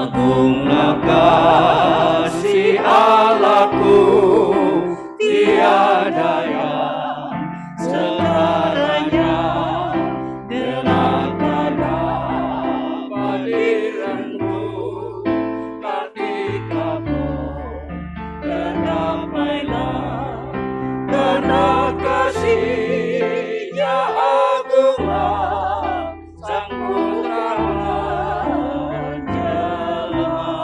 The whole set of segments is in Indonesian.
Agunglah kasih Allahku, tiada yang setaranya dengan kehadiranmu. Ketika pun terdamailah, karena kasih-Nya agunglah Sang Putra menjelma.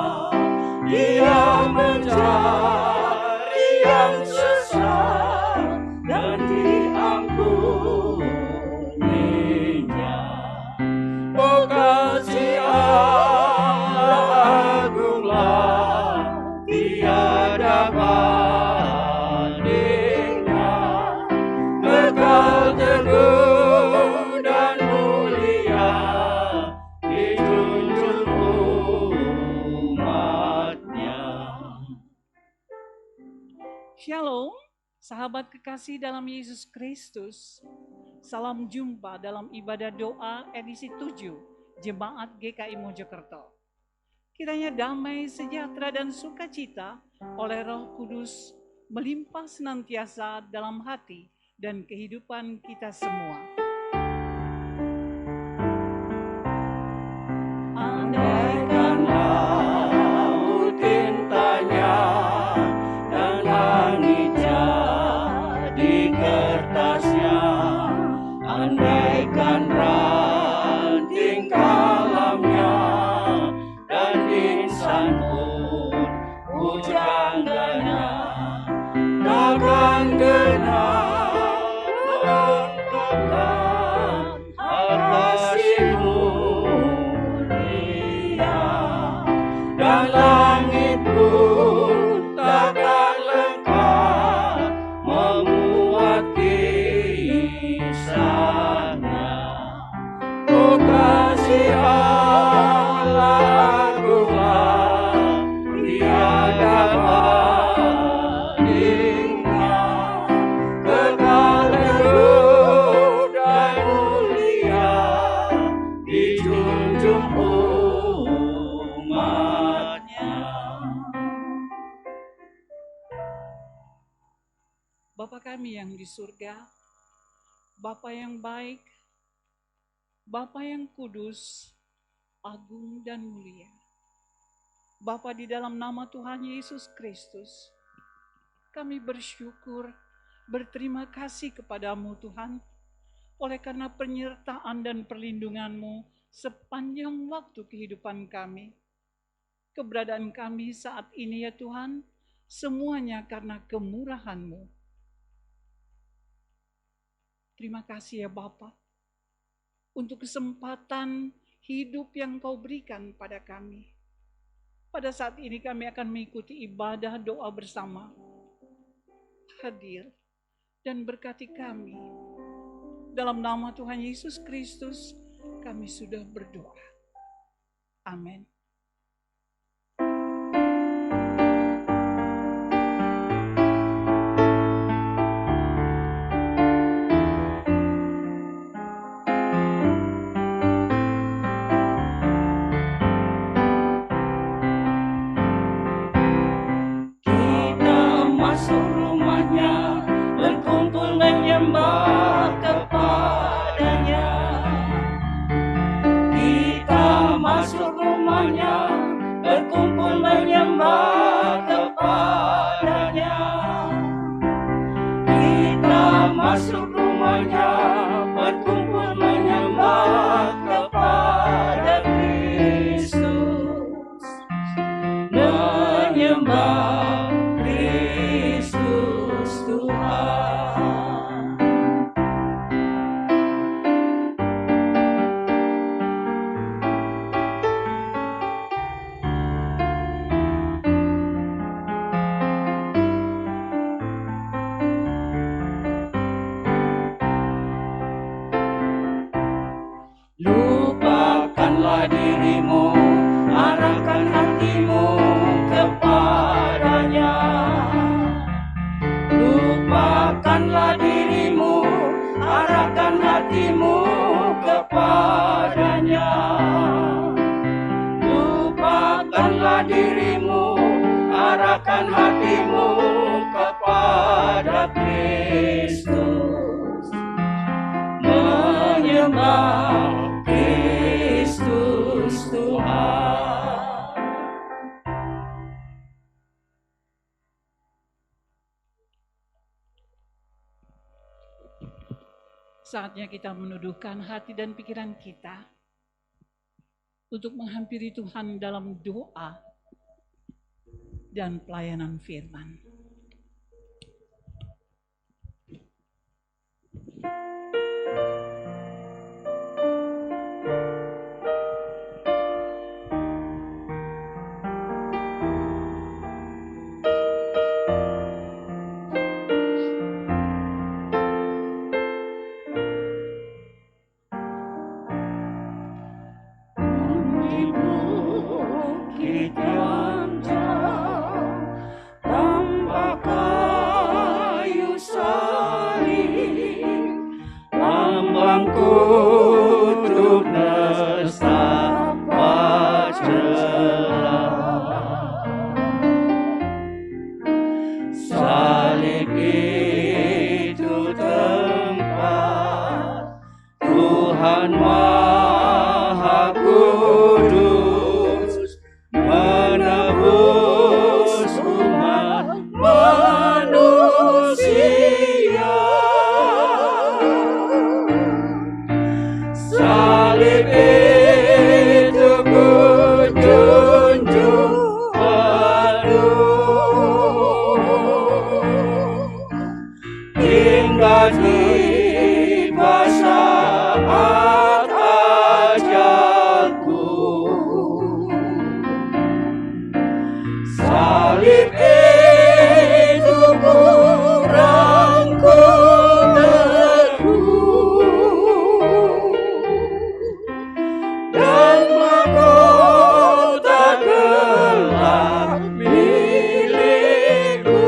Dia mencari yang sesat dan diampuninya. Oh, kasih Allah agunglah, tiada bandingnya, kekal teguh dan mulia, dijunjung umatnya. Shalom, sahabat kekasih dalam Yesus Kristus. Salam jumpa dalam ibadah doa edisi 7 Jemaat GKI Mojokerto. Kiranya damai, sejahtera, dan sukacita oleh Roh Kudus melimpah senantiasa dalam hati dan kehidupan kita semua. Andaikan laut tintanya dan langit jadi kertasnya, andaikan ranting kalamnya dan insan pun pujangganya, takkan genap mengungkapkan kasih-Mu mulia, dan langit pun takkan lengkap memuat kisahnya. Oh, kasih Allah agunglah, tiada bandingnya, kekal teguh dan mulia, dijunjung umatnya. Bapa kami yang di surga, Bapa yang baik, Bapa yang kudus, agung dan mulia. Bapa, di dalam nama Tuhan Yesus Kristus, kami bersyukur, berterima kasih kepadamu Tuhan, oleh karena penyertaan dan perlindungan-Mu sepanjang waktu kehidupan kami. Keberadaan kami saat ini ya Tuhan, semuanya karena kemurahan-Mu. Terima kasih ya Bapa, untuk kesempatan hidup yang Kau berikan pada kami. Pada saat ini kami akan mengikuti ibadah doa bersama. Hadir dan berkati kami. Dalam nama Tuhan Yesus Kristus, kami sudah berdoa. Amin. Kita masuk rumahnya, berkumpul menyembah kepadanya. Kita masuk rumahnya, Serahkanlah dirimu, arahkan hatimu kepada Kristus. Menyembah Kristus Tuhan. Saatnya kita menuduhkan hati dan pikiran kita untuk menghampiri Tuhan dalam doa dan pelayanan firman. Salib itu tempat Tuhan Maha Kudus menebus umat manusia. Salib itu kujunjung hingga tiba saat ajalku. Salib itu ku rangkul teguh dan mahkota kelak milikku.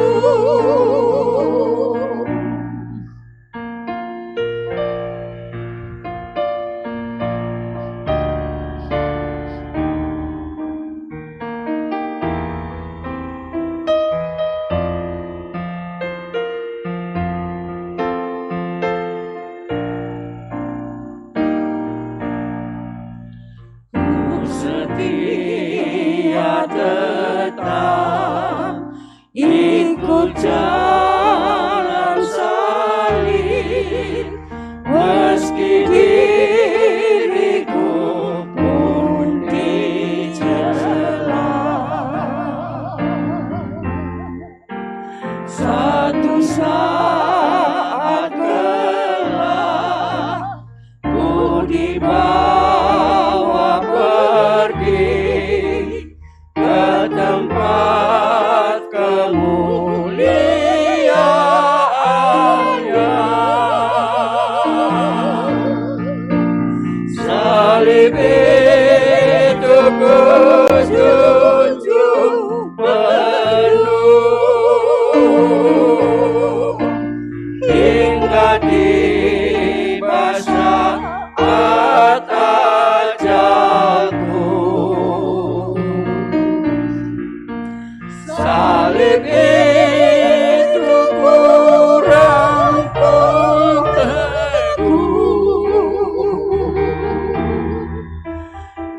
Setia tetap ikut jalan salib, meski diriku pun dicela. Satu saat kelak ku dibawa pergi ke tempat kemuliaannya. Salib itu kujunjung penuh hingga tiba saat ajalku. Salib itu ku rangkul teguh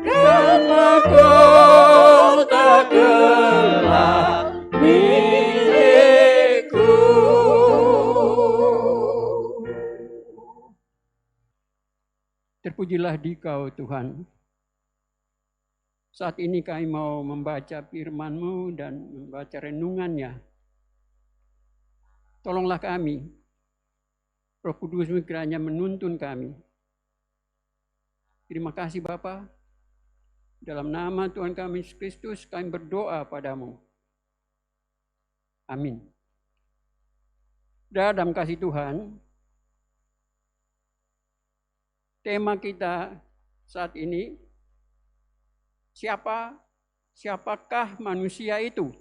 dan mahkota kelak milikku. Terpujilah Dikau Tuhan. Saat ini kami mau membaca firman-Mu dan membaca renungannya. Tolonglah kami. Roh Kudus-Mu kiranya menuntun kami. Terima kasih Bapa. Dalam nama Tuhan kami Yesus Kristus kami berdoa padamu. Amin. Dalam kasih Tuhan, tema kita saat ini, siapakah manusia itu?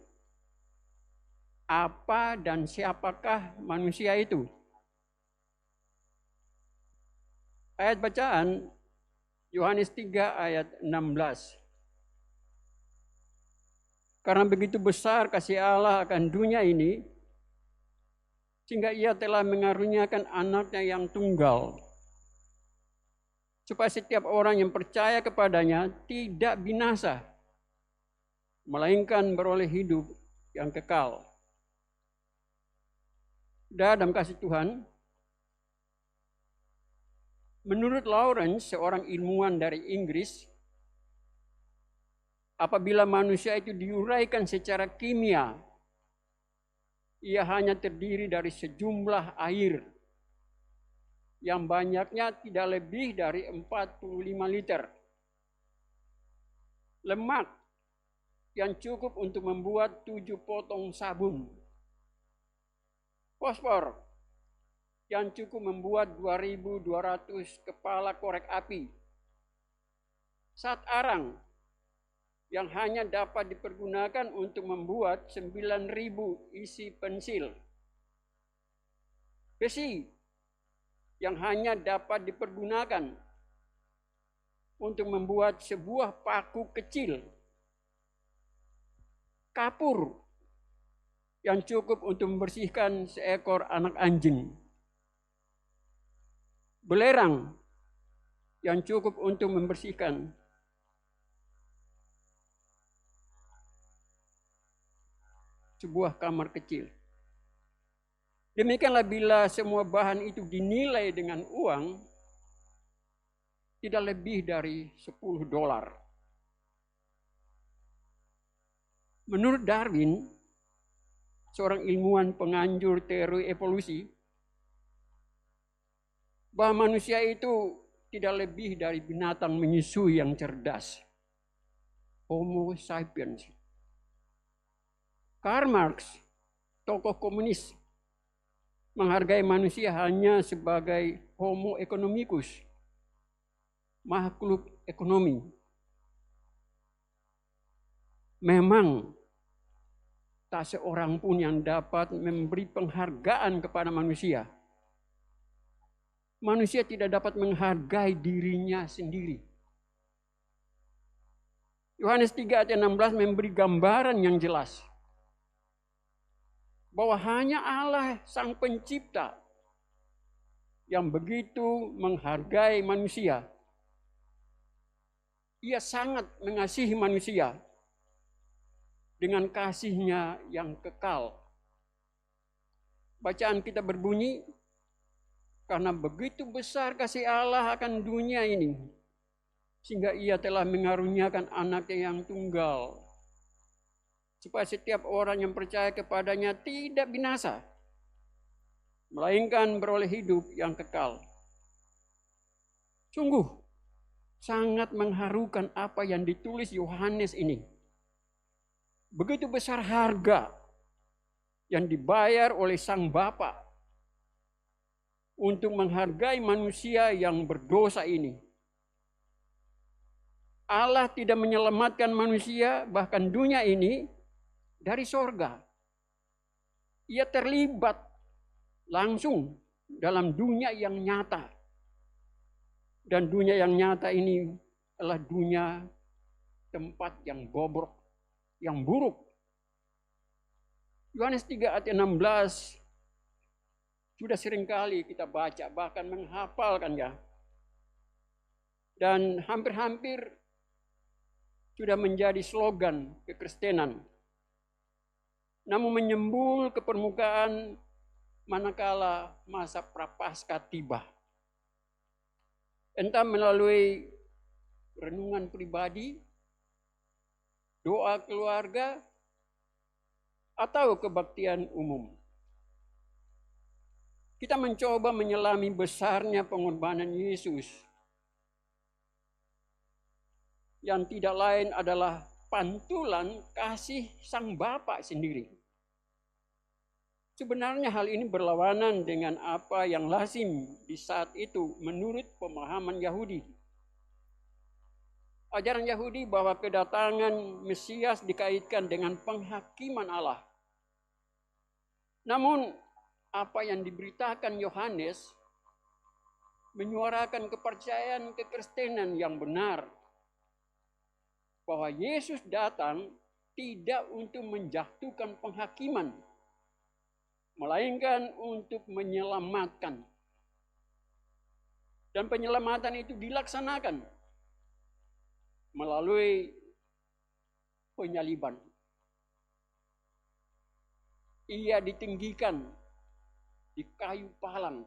Apa dan siapakah manusia itu? Ayat bacaan Yohanes 3 ayat 16. Karena begitu besar kasih Allah akan dunia ini, sehingga ia telah mengaruniakan anaknya yang tunggal, supaya setiap orang yang percaya kepadanya tidak binasa, melainkan beroleh hidup yang kekal. Dalam kasih Tuhan, menurut Lawrence, seorang ilmuwan dari Inggris, apabila manusia itu diuraikan secara kimia, ia hanya terdiri dari sejumlah air yang banyaknya tidak lebih dari 45 liter, lemak yang cukup untuk membuat 7 potong sabun, fosfor yang cukup membuat 2.200 kepala korek api, zat arang yang hanya dapat dipergunakan untuk membuat 9.000 isi pensil, besi yang hanya dapat dipergunakan untuk membuat sebuah paku kecil, kapur yang cukup untuk membersihkan seekor anak anjing, belerang yang cukup untuk membersihkan sebuah kamar kecil. Demikianlah bila semua bahan itu dinilai dengan uang, tidak lebih dari $10. Menurut Darwin, seorang ilmuwan penganjur teori evolusi, bahwa manusia itu tidak lebih dari binatang menyusui yang cerdas, Homo sapiens. Karl Marx, tokoh komunis, menghargai manusia hanya sebagai Homo economicus, makhluk ekonomi. Memang tak seorang pun yang dapat memberi penghargaan kepada manusia. Manusia tidak dapat menghargai dirinya sendiri. Yohanes 3 ayat 16 memberi gambaran yang jelas bahwa hanya Allah Sang Pencipta yang begitu menghargai manusia. Ia sangat mengasihi manusia dengan kasih-Nya yang kekal. Bacaan kita berbunyi, karena begitu besar kasih Allah akan dunia ini, sehingga Ia telah mengaruniakan anaknya yang tunggal, supaya setiap orang yang percaya kepadanya tidak binasa, melainkan beroleh hidup yang kekal. Sungguh sangat mengharukan apa yang ditulis Yohanes ini. Begitu besar harga yang dibayar oleh Sang Bapa untuk menghargai manusia yang berdosa ini. Allah tidak menyelamatkan manusia, bahkan dunia ini, dari sorga. Ia terlibat langsung dalam dunia yang nyata. Dan dunia yang nyata ini adalah dunia tempat yang bobrok, yang buruk. Yohanes 3 ayat 16 sudah seringkali kita baca, bahkan menghafalkan ya. Dan hampir-hampir sudah menjadi slogan kekristenan. Namun menyembul ke permukaan manakala masa prapaskah tiba. Entah melalui renungan pribadi, doa keluarga, atau kebaktian umum. Kita mencoba menyelami besarnya pengorbanan Yesus, yang tidak lain adalah pantulan kasih Sang Bapa sendiri. Sebenarnya hal ini berlawanan dengan apa yang lazim di saat itu menurut pemahaman Yahudi. Ajaran Yahudi bahwa kedatangan Mesias dikaitkan dengan penghakiman Allah. Namun apa yang diberitakan Yohanes menyuarakan kepercayaan kekristenan yang benar, bahwa Yesus datang tidak untuk menjatuhkan penghakiman, melainkan untuk menyelamatkan. Dan penyelamatan itu dilaksanakan melalui penyaliban. Ia ditinggikan di kayu palang.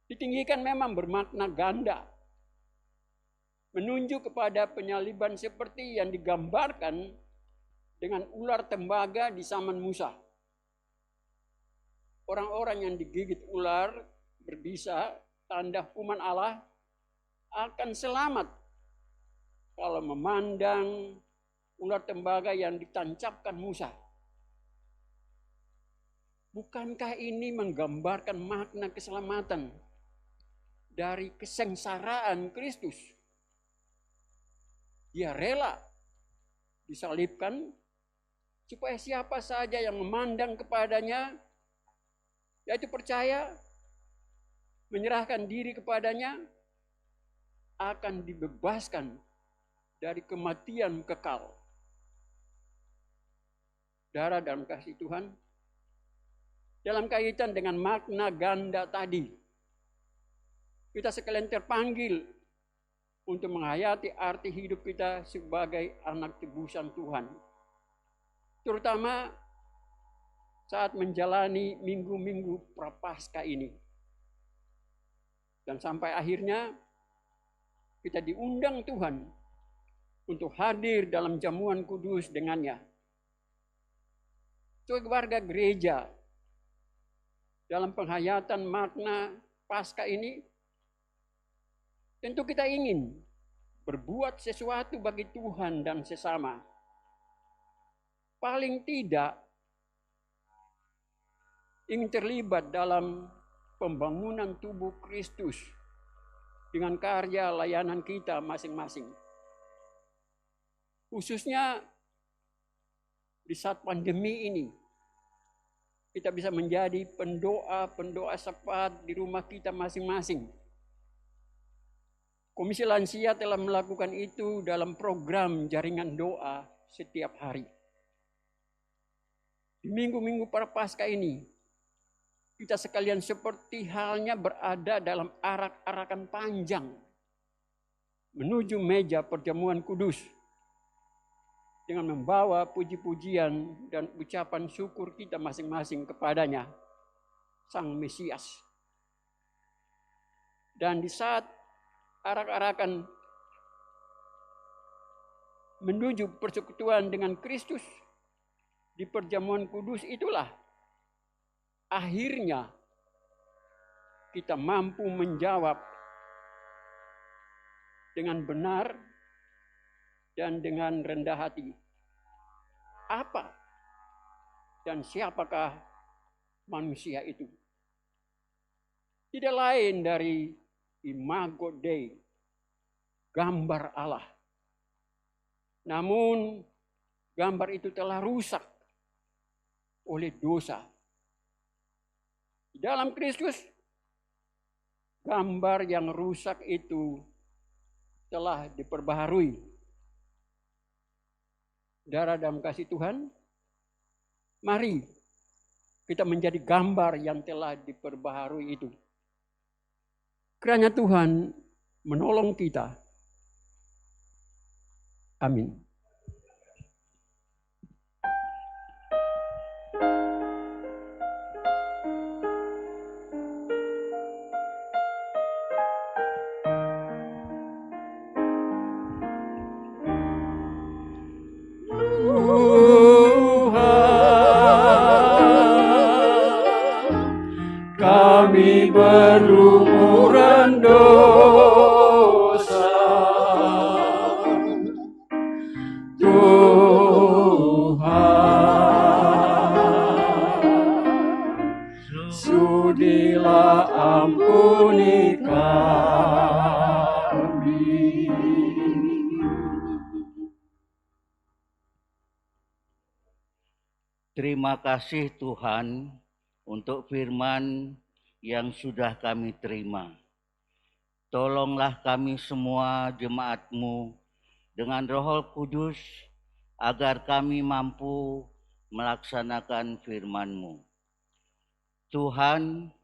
Ditinggikan memang bermakna ganda, menunjuk kepada penyaliban seperti yang digambarkan dengan ular tembaga di zaman Musa. Orang-orang yang digigit ular berbisa, tanda hukuman Allah, akan selamat kalau memandang ular tembaga yang ditancapkan Musa. Bukankah ini menggambarkan makna keselamatan dari kesengsaraan Kristus? Dia rela disalibkan supaya siapa saja yang memandang kepadanya, yaitu percaya, menyerahkan diri kepadanya, akan dibebaskan dari kematian kekal. Saudara dalam kasih Tuhan, dalam kaitan dengan makna ganda tadi, kita sekalian terpanggil untuk menghayati arti hidup kita sebagai anak tebusan Tuhan. Terutama saat menjalani minggu-minggu Prapaskah ini. Dan sampai akhirnya kita diundang Tuhan untuk hadir dalam jamuan kudus dengannya. Sebagai warga gereja, dalam penghayatan makna Paskah ini, tentu kita ingin berbuat sesuatu bagi Tuhan dan sesama. Paling tidak ingin terlibat dalam pembangunan tubuh Kristus dengan karya layanan kita masing-masing. Khususnya di saat pandemi ini, kita bisa menjadi pendoa syafaat di rumah kita masing-masing. Komisi Lansia telah melakukan itu dalam program jaringan doa setiap hari. Di minggu-minggu Prapaskah ini, kita sekalian seperti halnya berada dalam arak-arakan panjang menuju meja perjamuan kudus dengan membawa puji-pujian dan ucapan syukur kita masing-masing kepadanya, Sang Mesias. Dan di saat arak-arakan menuju persekutuan dengan Kristus di perjamuan kudus, itulah akhirnya kita mampu menjawab dengan benar dan dengan rendah hati. Apa dan siapakah manusia itu? Tidak lain dari imago Dei, gambar Allah. Namun gambar itu telah rusak oleh dosa. Di dalam Kristus, gambar yang rusak itu telah diperbaharui. Saudara dalam kasih Tuhan, mari kita menjadi gambar yang telah diperbaharui itu. Kiranya Tuhan menolong kita. Amin. Kami berlumuran dosa, Tuhan, sudilah ampuni kami. Terima kasih Tuhan untuk firman yang sudah kami terima. Tolonglah kami semua jemaat-Mu dengan Roh Kudus agar kami mampu melaksanakan firman-Mu. Tuhan,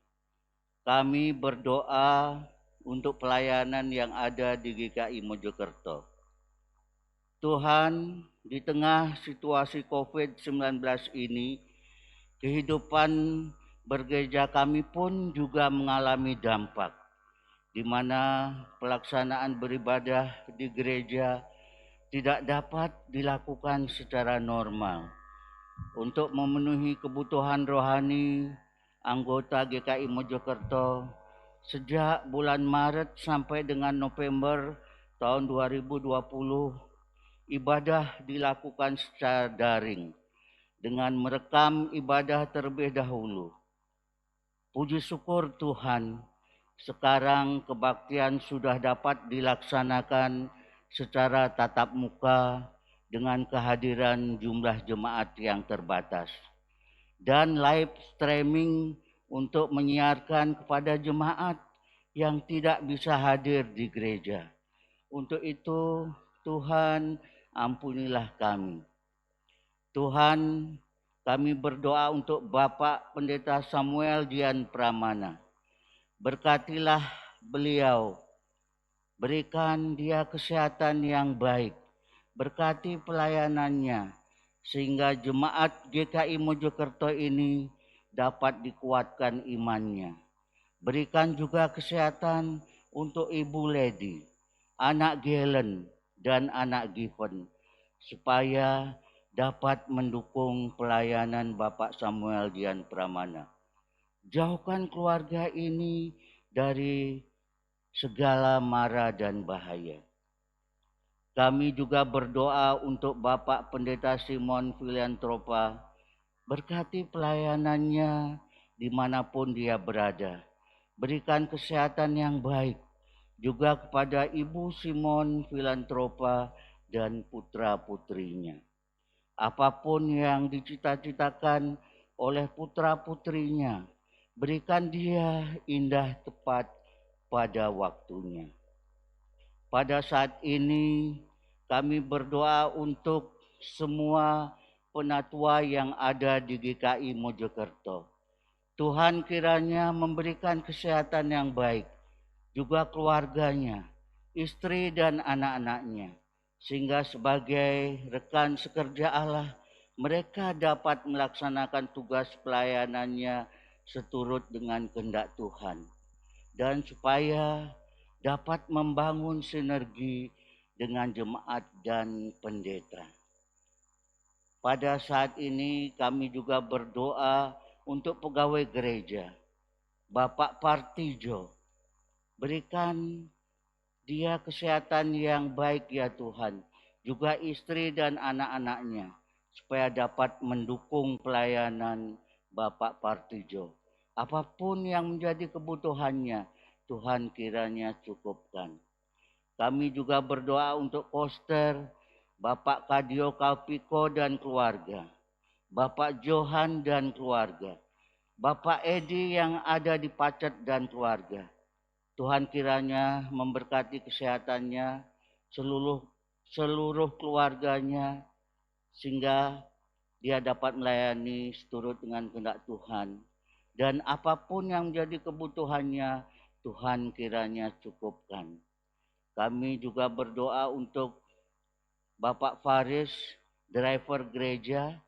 kami berdoa untuk pelayanan yang ada di GKI Mojokerto. Tuhan, di tengah situasi COVID-19 ini, kehidupan bergereja kami pun juga mengalami dampak, di mana pelaksanaan beribadah di gereja tidak dapat dilakukan secara normal. Untuk memenuhi kebutuhan rohani anggota GKI Mojokerto, sejak bulan Maret sampai dengan November tahun 2020, ibadah dilakukan secara daring dengan merekam ibadah terlebih dahulu. Puji syukur Tuhan, sekarang kebaktian sudah dapat dilaksanakan secara tatap muka dengan kehadiran jumlah jemaat yang terbatas, dan live streaming untuk menyiarkan kepada jemaat yang tidak bisa hadir di gereja. Untuk itu, Tuhan, ampunilah kami. Tuhan, kami berdoa untuk Bapak Pendeta Samuel Dian Pramana. Berkatilah beliau, berikan dia kesehatan yang baik, berkati pelayanannya, sehingga jemaat GKI Mojokerto ini dapat dikuatkan imannya. Berikan juga kesehatan untuk Ibu Lady, anak Galen, dan anak Given, supaya dapat mendukung pelayanan Bapak Samuel Dian Pramana. Jauhkan keluarga ini dari segala mara dan bahaya. Kami juga berdoa untuk Bapak Pendeta Simon Filantropa, berkati pelayanannya dimanapun dia berada. Berikan kesehatan yang baik juga kepada Ibu Simon Filantropa dan putra-putrinya. Apapun yang dicita-citakan oleh putra-putrinya, berikan dia indah tepat pada waktunya. Pada saat ini kami berdoa untuk semua penatua yang ada di GKI Mojokerto. Tuhan kiranya memberikan kesehatan yang baik, juga keluarganya, istri dan anak-anaknya, sehingga sebagai rekan sekerja Allah, mereka dapat melaksanakan tugas pelayanannya seturut dengan kehendak Tuhan, dan supaya dapat membangun sinergi dengan jemaat dan pendeta. Pada saat ini kami juga berdoa untuk pegawai gereja, Bapak Partijo, berikan dia kesehatan yang baik ya Tuhan, juga istri dan anak-anaknya, supaya dapat mendukung pelayanan Bapak Partijo. Apapun yang menjadi kebutuhannya, Tuhan kiranya cukupkan. Kami juga berdoa untuk Koster, Bapak Kadio Kalpiko dan keluarga, Bapak Johan dan keluarga, Bapak Edi yang ada di Pacet dan keluarga. Tuhan kiranya memberkati kesehatannya, seluruh keluarganya, sehingga dia dapat melayani seturut dengan kehendak Tuhan. Dan apapun yang menjadi kebutuhannya, Tuhan kiranya cukupkan. Kami juga berdoa untuk Bapak Faris, driver gereja,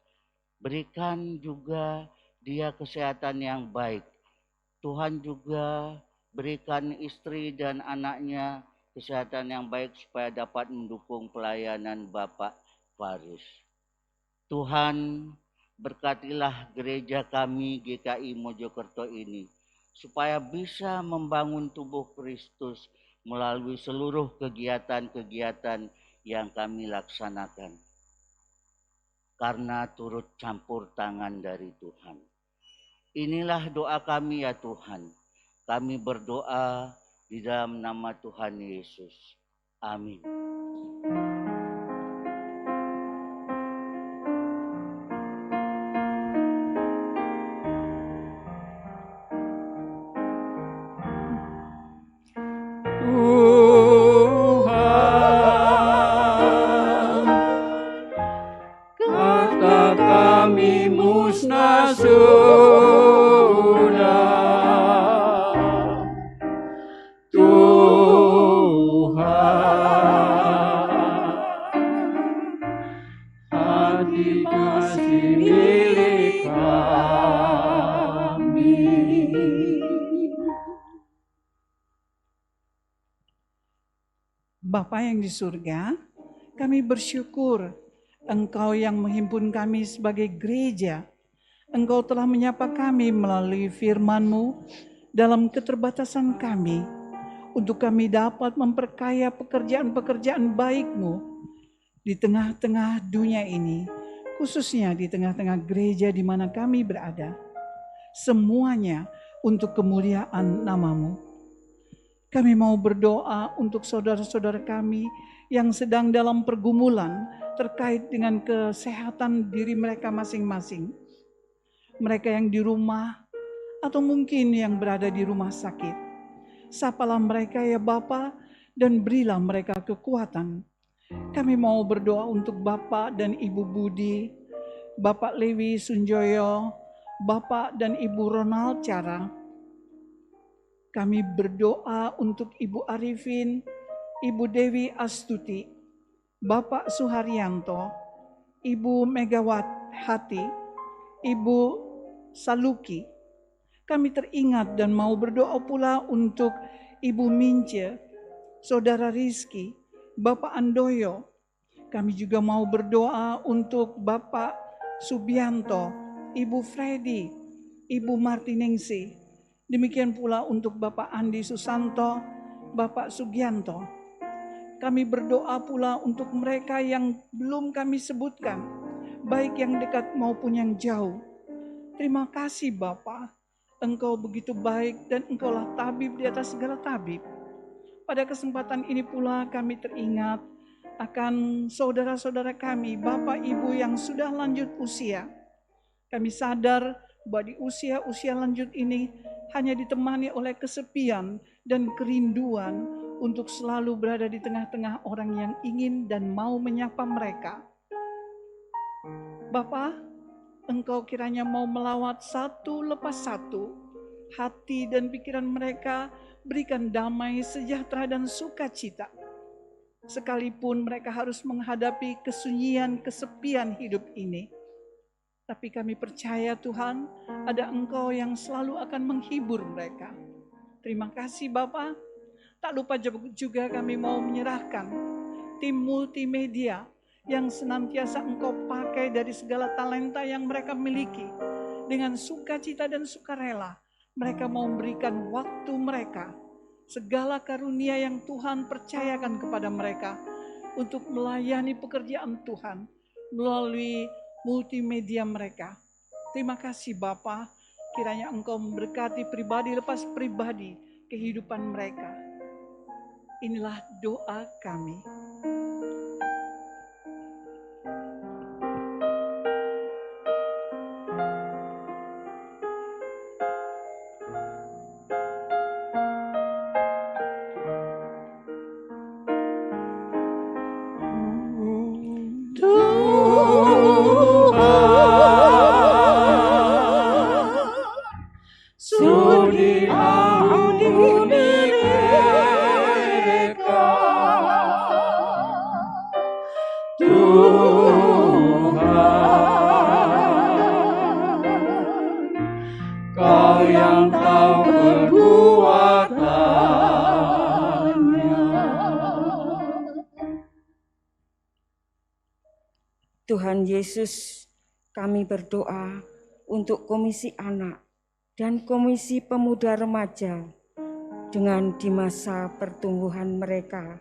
berikan juga dia kesehatan yang baik. Tuhan juga berikan istri dan anaknya kesehatan yang baik supaya dapat mendukung pelayanan Bapak Faris. Tuhan, berkatilah gereja kami GKI Mojokerto ini, supaya bisa membangun tubuh Kristus melalui seluruh kegiatan-kegiatan yang kami laksanakan, karena turut campur tangan dari Tuhan. Inilah doa kami ya Tuhan. Kami berdoa di dalam nama Tuhan Yesus. Amin. kami musnah sudah. Hati kasih milik kami. Bapa yang di surga, kami bersyukur Engkau yang menghimpun kami sebagai gereja. Engkau telah menyapa kami melalui firman-Mu dalam keterbatasan kami, untuk kami dapat memperkaya pekerjaan-pekerjaan baik-Mu di tengah-tengah dunia ini, khususnya di tengah-tengah gereja di mana kami berada. Semuanya untuk kemuliaan nama-Mu. Kami mau berdoa untuk saudara-saudara kami yang sedang dalam pergumulan terkait dengan kesehatan diri mereka masing-masing. Mereka yang di rumah atau mungkin yang berada di rumah sakit. Sapalah mereka ya Bapa, dan berilah mereka kekuatan. Kami mau berdoa untuk Bapak dan Ibu Budi, Bapak Lewi Sunjoyo, Bapak dan Ibu Ronald Cara. Kami berdoa untuk Ibu Arifin, Ibu Dewi Astuti, Bapak Suharyanto, Ibu Megawati, Ibu Saluki. Kami teringat dan mau berdoa pula untuk Ibu Mince, Saudara Rizky, Bapak Andoyo. Kami juga mau berdoa untuk Bapak Subianto, Ibu Freddy, Ibu Martiningsi. Demikian pula untuk Bapak Andi Susanto, Bapak Sugianto. Kami berdoa pula untuk mereka yang belum kami sebutkan, baik yang dekat maupun yang jauh. Terima kasih Bapa, Engkau begitu baik dan Engkaulah tabib di atas segala tabib. Pada kesempatan ini pula kami teringat akan saudara-saudara kami, Bapak Ibu yang sudah lanjut usia. Kami sadar bahwa di usia-usia lanjut ini hanya ditemani oleh kesepian dan kerinduan untuk selalu berada di tengah-tengah orang yang ingin dan mau menyapa mereka. Bapa, Engkau kiranya mau melawat satu lepas satu hati dan pikiran mereka, berikan damai, sejahtera dan sukacita. Sekalipun mereka harus menghadapi kesunyian, kesepian hidup ini. Tapi kami percaya Tuhan, ada Engkau yang selalu akan menghibur mereka. Terima kasih Bapa. Tak lupa juga kami mau menyerahkan tim multimedia yang senantiasa Engkau pakai dari segala talenta yang mereka miliki. Dengan sukacita dan sukarela, mereka mau memberikan waktu mereka, segala karunia yang Tuhan percayakan kepada mereka untuk melayani pekerjaan Tuhan melalui multimedia mereka. Terima kasih Bapa, kiranya Engkau memberkati pribadi lepas pribadi kehidupan mereka. Inilah doa kami. Tuhan Yesus, kami berdoa untuk Komisi Anak dan Komisi Pemuda Remaja dengan di masa pertumbuhan mereka.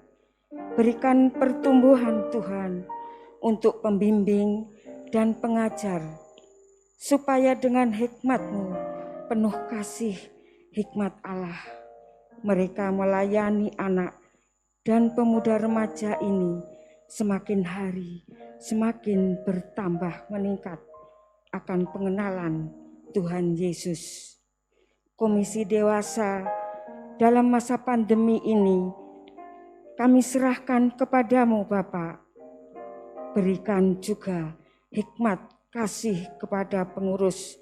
Berikan pertumbuhan Tuhan untuk pembimbing dan pengajar, supaya dengan hikmat-Mu, penuh kasih hikmat Allah, mereka melayani anak dan pemuda remaja ini semakin hari semakin bertambah meningkat akan pengenalan Tuhan Yesus. Komisi dewasa dalam masa pandemi ini kami serahkan kepadamu Bapa. Berikan juga hikmat kasih kepada pengurus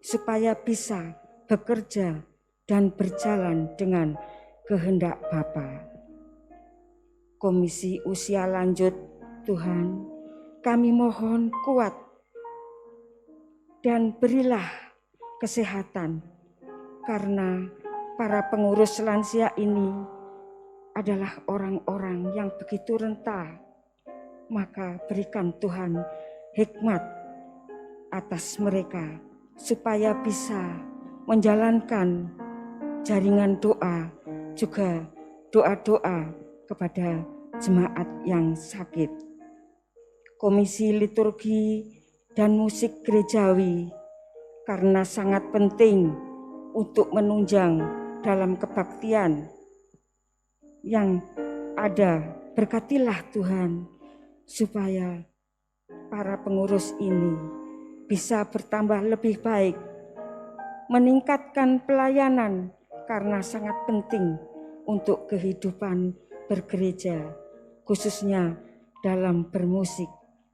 supaya bisa bekerja dan berjalan dengan kehendak Bapa. Komisi usia lanjut, Tuhan, kami mohon kuat dan berilah kesehatan, karena para pengurus lansia ini adalah orang-orang yang begitu renta. Maka berikan Tuhan hikmat atas mereka supaya bisa menjalankan jaringan doa, juga doa-doa kepada jemaat yang sakit. Komisi liturgi dan musik gerejawi, karena sangat penting untuk menunjang dalam kebaktian yang ada. Berkatilah Tuhan supaya para pengurus ini bisa bertambah lebih baik, meningkatkan pelayanan karena sangat penting untuk kehidupan bergereja, khususnya dalam bermusik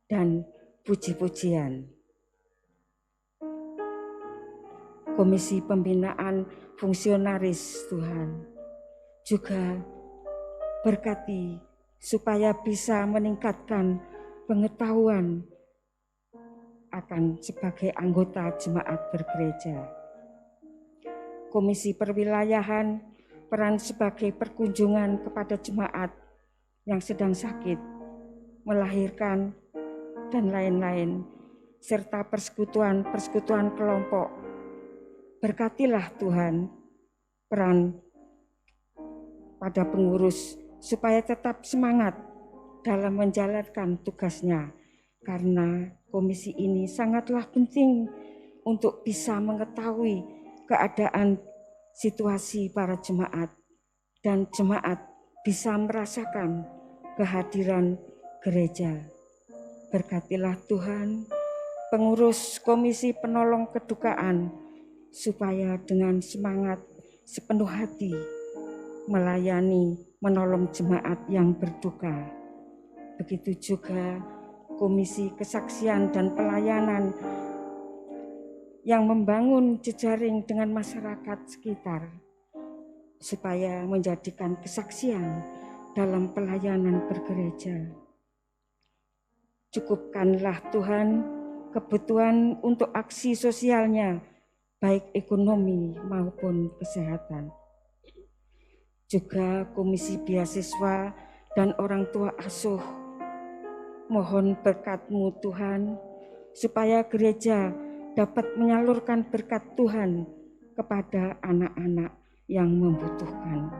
dan puji-pujian. Komisi Pembinaan Fungsionaris, Tuhan, juga berkati supaya bisa meningkatkan pengetahuan akan sebagai anggota jemaat bergereja. Komisi Perwilayahan, peran sebagai perkunjungan kepada jemaat yang sedang sakit, melahirkan, dan lain-lain, serta persekutuan-persekutuan kelompok. Berkatilah Tuhan peran pada pengurus supaya tetap semangat dalam menjalankan tugasnya, karena komisi ini sangatlah penting untuk bisa mengetahui keadaan situasi para jemaat, dan jemaat bisa merasakan kehadiran gereja. Berkatilah Tuhan pengurus komisi penolong kedukaan, supaya dengan semangat sepenuh hati melayani, menolong jemaat yang berduka. Begitu juga komisi kesaksian dan pelayanan yang membangun jejaring dengan masyarakat sekitar, supaya menjadikan kesaksian dalam pelayanan bergereja. Cukupkanlah Tuhan kebutuhan untuk aksi sosialnya, baik ekonomi maupun kesehatan. Juga komisi beasiswa dan orang tua asuh, mohon berkat-Mu Tuhan, supaya gereja dapat menyalurkan berkat Tuhan kepada anak-anak yang membutuhkan.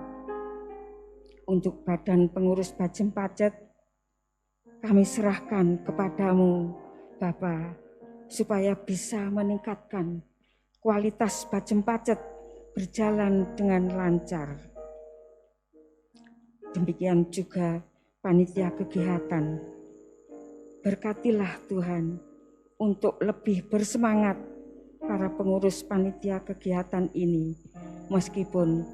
Untuk badan pengurus Bajem Pacet, kami serahkan kepadamu Bapa, supaya bisa meningkatkan kualitas Bajem Pacet berjalan dengan lancar. Demikian juga panitia kegiatan. Berkatilah Tuhan untuk lebih bersemangat para pengurus panitia kegiatan ini meskipun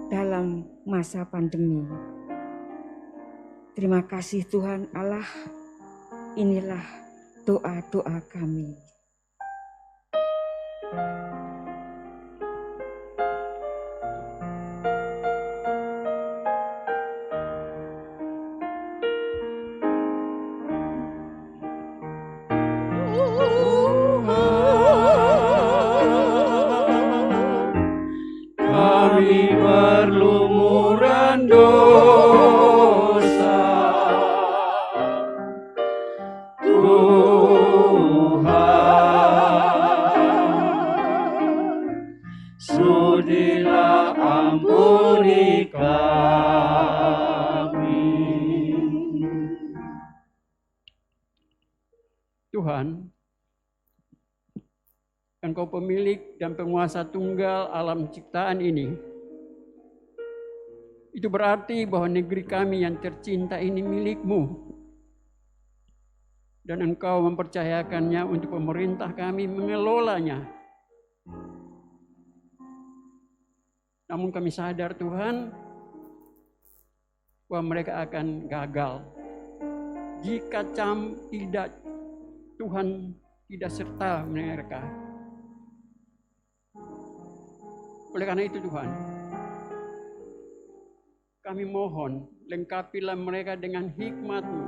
dalam masa pandemi. Terima kasih Tuhan Allah, inilah doa-doa kami. Kami berlumuran dosa, Tuhan, sudilah ampuni kami. Tuhan, Engkau pemilik dan penguasa tunggal alam ciptaan ini. Itu berarti bahwa negeri kami yang tercinta ini milik-Mu. Dan Engkau mempercayakannya untuk pemerintah kami mengelolanya. Namun kami sadar Tuhan, bahwa mereka akan gagal jika tidak Tuhan tidak serta mereka. Oleh karena itu Tuhan, kami mohon lengkapilah mereka dengan hikmat-Mu,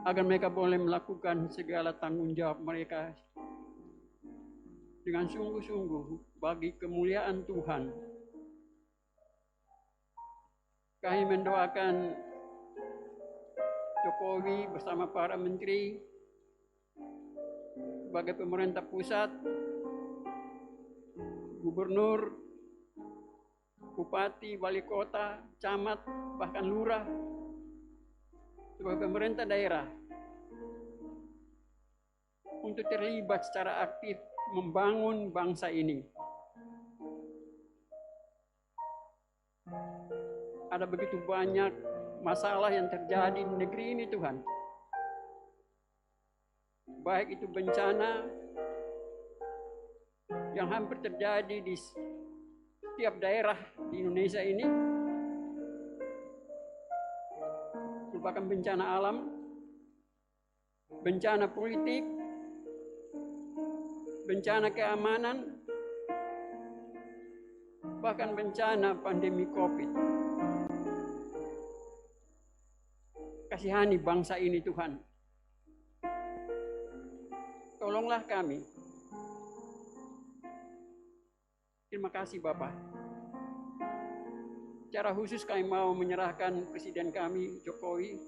agar mereka boleh melakukan segala tanggung jawab mereka dengan sungguh-sungguh bagi kemuliaan Tuhan. Kami mendoakan Jokowi bersama para menteri, sebagai pemerintah pusat, gubernur, bupati, wali kota, camat, bahkan lurah, sebagai pemerintah daerah, untuk terlibat secara aktif membangun bangsa ini. Ada begitu banyak masalah yang terjadi di negeri ini Tuhan. Baik itu bencana yang hampir terjadi di setiap daerah di Indonesia ini, merupakan bencana alam, bencana politik, bencana keamanan, bahkan bencana pandemi COVID. Kasihani bangsa ini Tuhan. Tolonglah kami. Terima kasih Bapak. Secara khusus kami mau menyerahkan Presiden kami Jokowi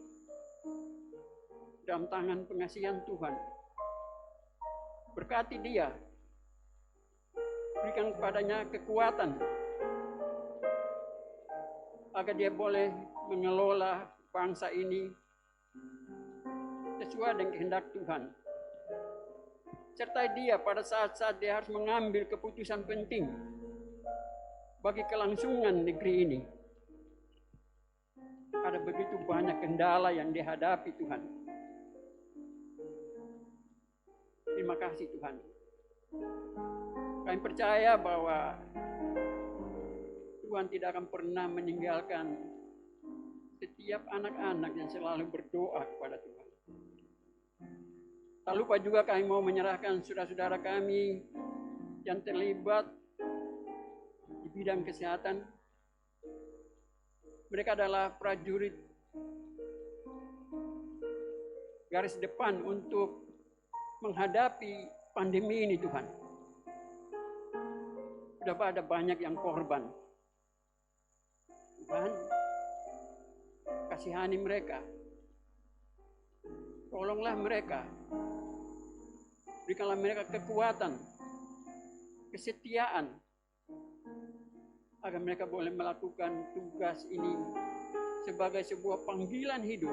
dalam tangan pengasihan Tuhan. Berkati dia, berikan kepadanya kekuatan agar dia boleh mengelola bangsa ini sesuai dengan kehendak Tuhan. Sertai dia pada saat-saat dia harus mengambil keputusan penting bagi kelangsungan negeri ini. Ada begitu banyak kendala yang dihadapi Tuhan. Terima kasih Tuhan. Kami percaya bahwa Tuhan tidak akan pernah meninggalkan setiap anak-anak yang selalu berdoa kepada Tuhan. Tak lupa juga kami mau menyerahkan saudara-saudara kami yang terlibat di bidang kesehatan. Mereka adalah prajurit garis depan untuk menghadapi pandemi ini Tuhan. Sudah ada banyak yang korban. Tuhan, kasihani mereka. Tolonglah mereka. Berikanlah mereka kekuatan, kesetiaan, agar mereka boleh melakukan tugas ini sebagai sebuah panggilan hidup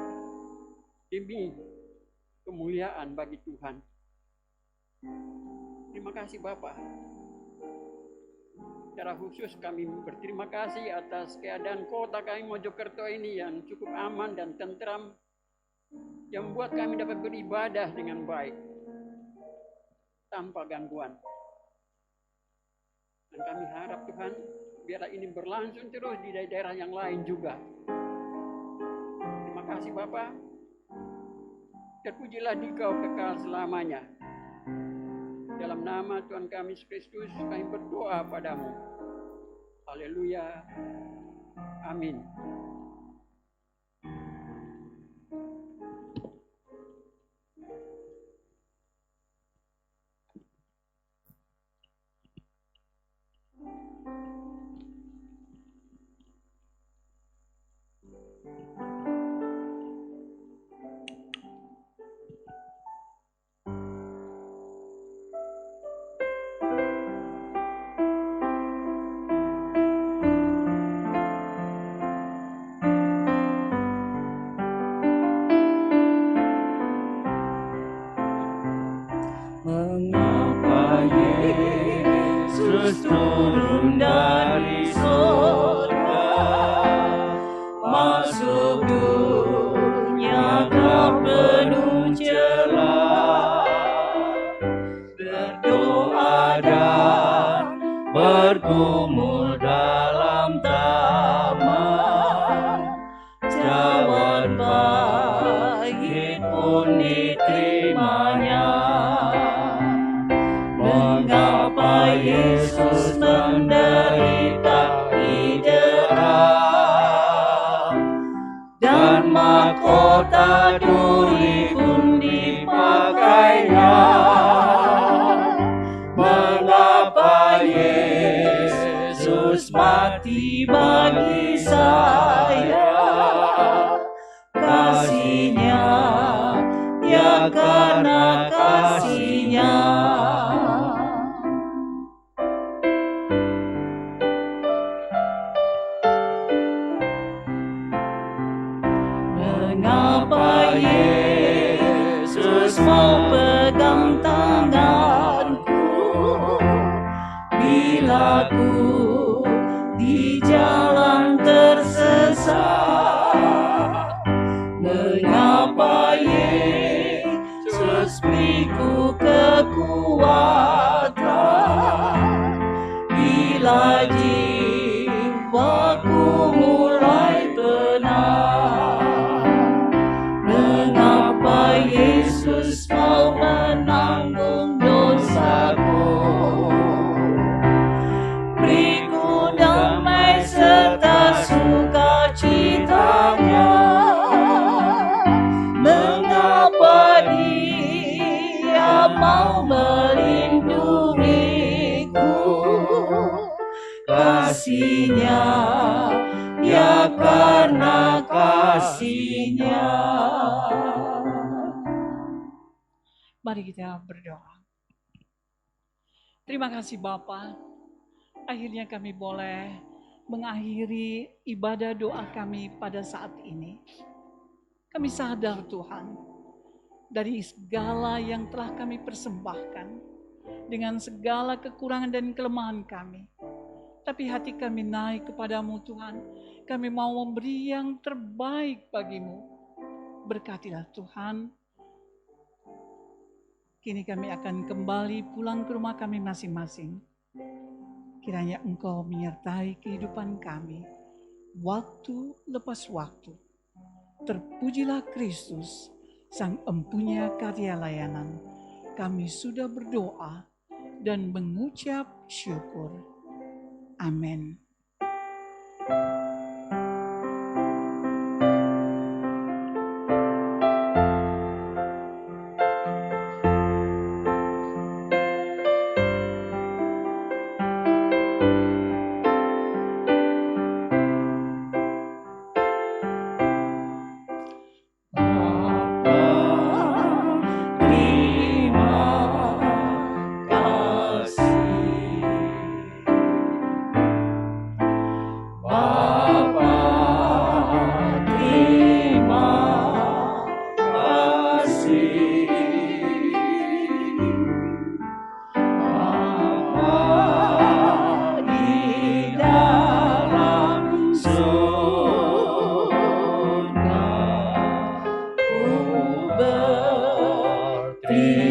demi kemuliaan bagi Tuhan. Terima kasih Bapak. Secara khusus kami berterima kasih atas keadaan kota kami Mojokerto ini yang cukup aman dan tentram, yang membuat kami dapat beribadah dengan baik tanpa gangguan. Dan kami harap Tuhan, biarlah ini berlangsung terus di daerah yang lain juga. Terima kasih Bapak. Terpujilah Dikau kekal selamanya. Dalam nama Tuhan kami Yesus Kristus kami berdoa padamu. Haleluya. Amin. Mengapa Yesus turun dari surga, masuk dunia kau penuh celah, berdoa dan bergumul dalam taman, cawan pahit pun diterimanya. Mengapa Yesus menderita didera dan mahkota duri pun dipakainya? Mengapa Yesus mati bagi saya? Kasihnya, ya karena kasihnya. Mengapa Yesus mau pegang tanganku bila ku di jalan tersesat? Mengapa Yesus beriku kekuatan bila jiwaku mulai penat? Mengapa Yesus mau menanggung dosaku? Beriku damai serta sukacitanya. Mengapa Dia mau melindungiku? Kasihnya, ya karena kasihnya. Mari kita berdoa. Terima kasih Bapa. Akhirnya kami boleh mengakhiri ibadah doa kami pada saat ini. Kami sadar Tuhan, dari segala yang telah kami persembahkan, dengan segala kekurangan dan kelemahan kami, tapi hati kami naik kepadamu Tuhan. Kami mau memberi yang terbaik bagimu. Berkatilah Tuhan. Kini kami akan kembali pulang ke rumah kami masing-masing. Kiranya Engkau menyertai kehidupan kami, waktu lepas waktu. Terpujilah Kristus, Sang Empunya Karya Layanan. Kami sudah berdoa dan mengucap syukur. Amin. Terima